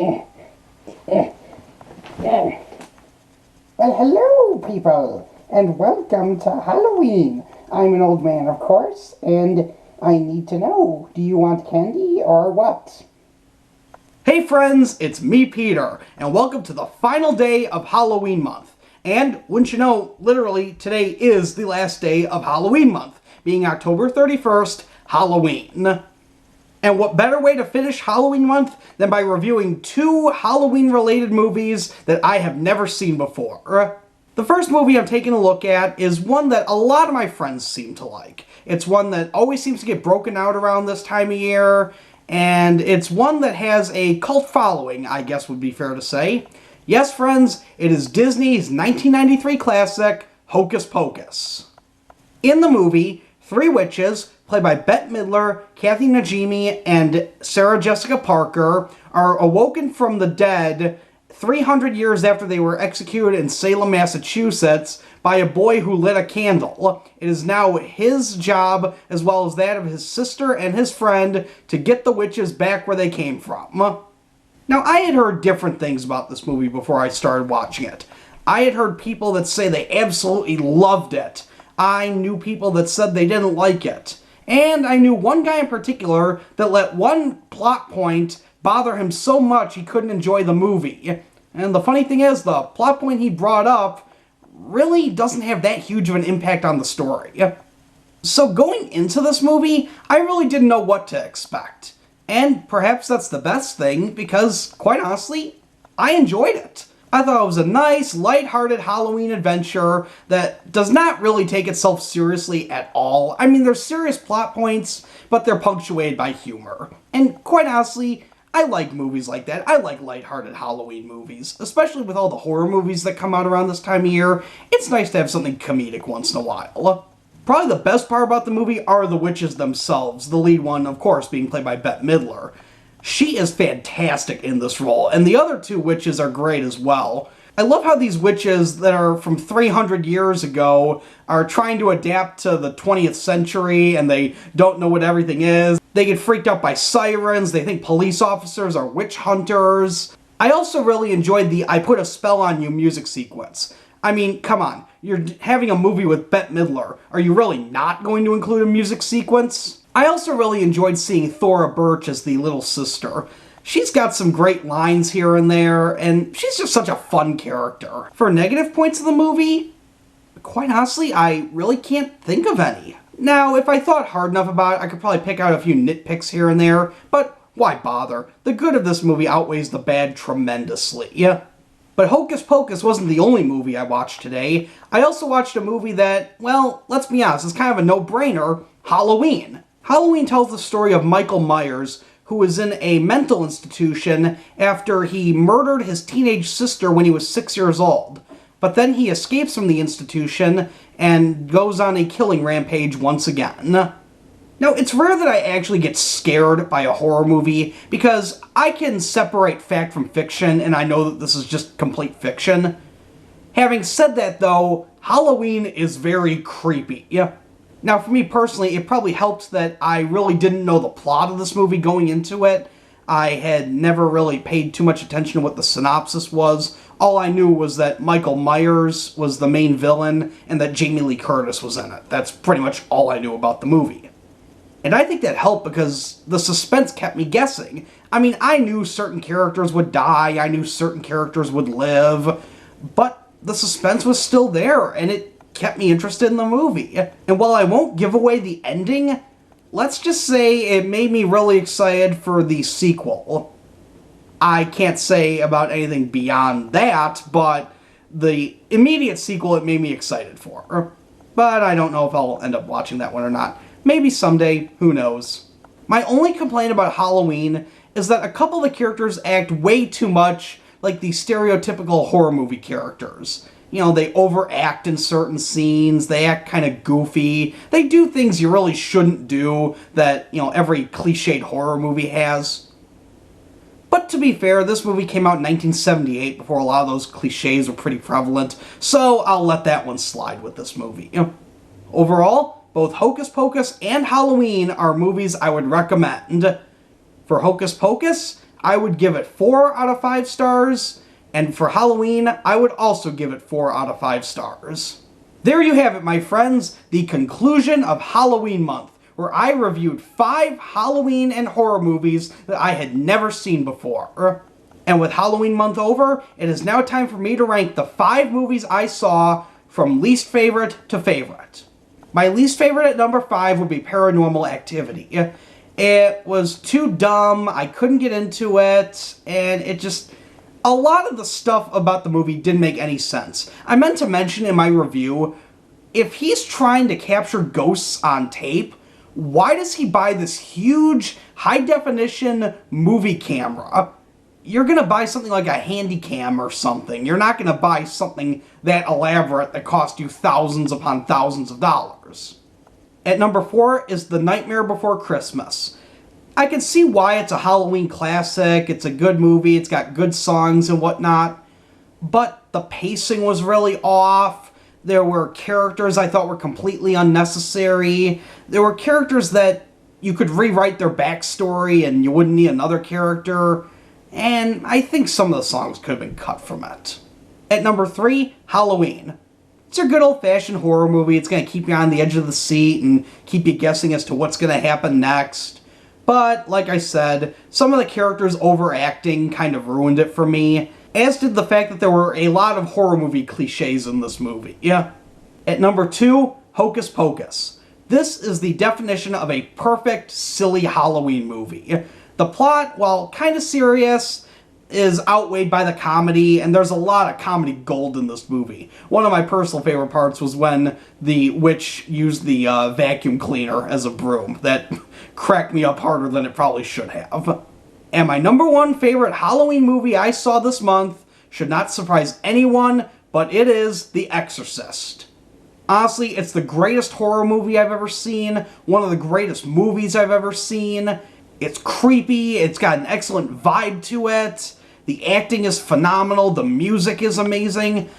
Well, hello, people, and welcome to Halloween. I'm an old man, of course, and I need to know, do you want candy or what? Hey friends, it's me, Peter, and welcome to the final day of Halloween month. And, wouldn't you know, literally, today is the last day of Halloween month, being October 31st, Halloween. And what better way to finish Halloween month than by reviewing two Halloween-related movies that I have never seen before. The first movie I'm taking a look at is one that a lot of my friends seem to like. It's one that always seems to get broken out around this time of year, and it's one that has a cult following, I guess would be fair to say. Yes, friends, it is Disney's 1993 classic, Hocus Pocus. In the movie, three witches, played by Bette Midler, Kathy Najimy, and Sarah Jessica Parker, are awoken from the dead 300 years after they were executed in Salem, Massachusetts, by a boy who lit a candle. It is now his job, as well as that of his sister and his friend, to get the witches back where they came from. Now, I had heard different things about this movie before I started watching it. I had heard people that say they absolutely loved it. I knew people that said they didn't like it. And I knew one guy in particular that let one plot point bother him so much he couldn't enjoy the movie. And the funny thing is, the plot point he brought up really doesn't have that huge of an impact on the story. So going into this movie, I really didn't know what to expect. And perhaps that's the best thing, because, quite honestly, I enjoyed it. I thought it was a nice, lighthearted Halloween adventure that does not really take itself seriously at all. I mean, there's serious plot points, but they're punctuated by humor. And quite honestly, I like movies like that. I like lighthearted Halloween movies, especially with all the horror movies that come out around this time of year. It's nice to have something comedic once in a while. Probably the best part about the movie are the witches themselves, the lead one, of course, being played by Bette Midler. She is fantastic in this role, and the other two witches are great as well. I love how these witches that are from 300 years ago are trying to adapt to the 20th century, and they don't know what everything is. They get freaked out by sirens, they think police officers are witch hunters. I also really enjoyed the I Put a Spell on You music sequence. I mean, come on, you're having a movie with Bette Midler. Are you really not going to include a music sequence? I also really enjoyed seeing Thora Birch as the little sister. She's got some great lines here and there, and she's just such a fun character. For negative points of the movie, quite honestly, I really can't think of any. Now, if I thought hard enough about it, I could probably pick out a few nitpicks here and there, but why bother? The good of this movie outweighs the bad tremendously. But Hocus Pocus wasn't the only movie I watched today. I also watched a movie that, well, let's be honest, is kind of a no-brainer, Halloween. Halloween tells the story of Michael Myers, who was in a mental institution after he murdered his teenage sister when he was 6 years old. But then he escapes from the institution and goes on a killing rampage once again. Now, it's rare that I actually get scared by a horror movie, because I can separate fact from fiction, and I know that this is just complete fiction. Having said that, though, Halloween is very creepy. Now, for me personally, it probably helped that I really didn't know the plot of this movie going into it. I had never really paid too much attention to what the synopsis was. All I knew was that Michael Myers was the main villain, and that Jamie Lee Curtis was in it. That's pretty much all I knew about the movie. And I think that helped because the suspense kept me guessing. I mean, I knew certain characters would die, I knew certain characters would live, but the suspense was still there, and it kept me interested in the movie. And while I won't give away the ending, let's just say it made me really excited for the sequel. I can't say about anything beyond that, but the immediate sequel it made me excited for. But I don't know if I'll end up watching that one or not. Maybe someday, who knows. My only complaint about Halloween is that a couple of the characters act way too much like the stereotypical horror movie characters. You know, they overact in certain scenes, they act kind of goofy, they do things you really shouldn't do that, you know, every cliched horror movie has. But to be fair, this movie came out in 1978 before a lot of those cliches were pretty prevalent, so I'll let that one slide with this movie. Overall, both Hocus Pocus and Halloween are movies I would recommend. For Hocus Pocus, I would give it 4 out of 5 stars. And for Halloween, I would also give it 4 out of 5 stars. There you have it, my friends, the conclusion of Halloween month, where I reviewed 5 Halloween and horror movies that I had never seen before. And with Halloween month over, it is now time for me to rank the 5 movies I saw from least favorite to favorite. My least favorite at number 5 would be Paranormal Activity. It was too dumb, I couldn't get into it, and a lot of the stuff about the movie didn't make any sense. I meant to mention in my review, if he's trying to capture ghosts on tape, why does he buy this huge, high-definition movie camera? You're gonna buy something like a Handycam or something. You're not gonna buy something that elaborate that cost you thousands upon thousands of dollars. At number 4 is The Nightmare Before Christmas. I can see why it's a Halloween classic, it's a good movie, it's got good songs and whatnot, but the pacing was really off. There were characters I thought were completely unnecessary. There were characters that you could rewrite their backstory and you wouldn't need another character, and I think some of the songs could have been cut from it. At number 3, Halloween. It's a good old-fashioned horror movie. It's going to keep you on the edge of the seat and keep you guessing as to what's going to happen next. But, like I said, some of the characters overacting kind of ruined it for me, as did the fact that there were a lot of horror movie cliches in this movie. Yeah. At number 2, Hocus Pocus. This is the definition of a perfect, silly Halloween movie. The plot, while kind of serious, is outweighed by the comedy, and there's a lot of comedy gold in this movie. One of my personal favorite parts was when the witch used the vacuum cleaner as a broom. That cracked me up harder than it probably should have. And my number 1 favorite Halloween movie I saw this month should not surprise anyone, but it is The Exorcist. Honestly, it's the greatest horror movie I've ever seen, one of the greatest movies I've ever seen. It's creepy, it's got an excellent vibe to it, the acting is phenomenal, the music is amazing.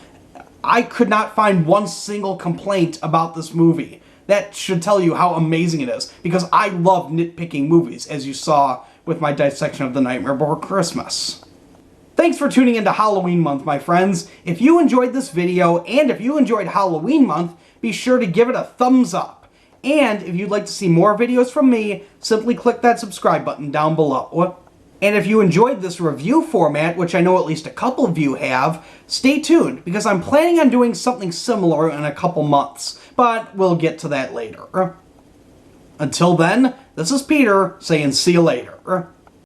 I could not find one single complaint about this movie. That should tell you how amazing it is, because I love nitpicking movies, as you saw with my dissection of The Nightmare Before Christmas. Thanks for tuning into Halloween month, my friends. If you enjoyed this video, and if you enjoyed Halloween month, be sure to give it a thumbs up. And if you'd like to see more videos from me, simply click that subscribe button down below. And if you enjoyed this review format, which I know at least a couple of you have, stay tuned, because I'm planning on doing something similar in a couple months, but we'll get to that later. Until then, this is Peter saying see you later.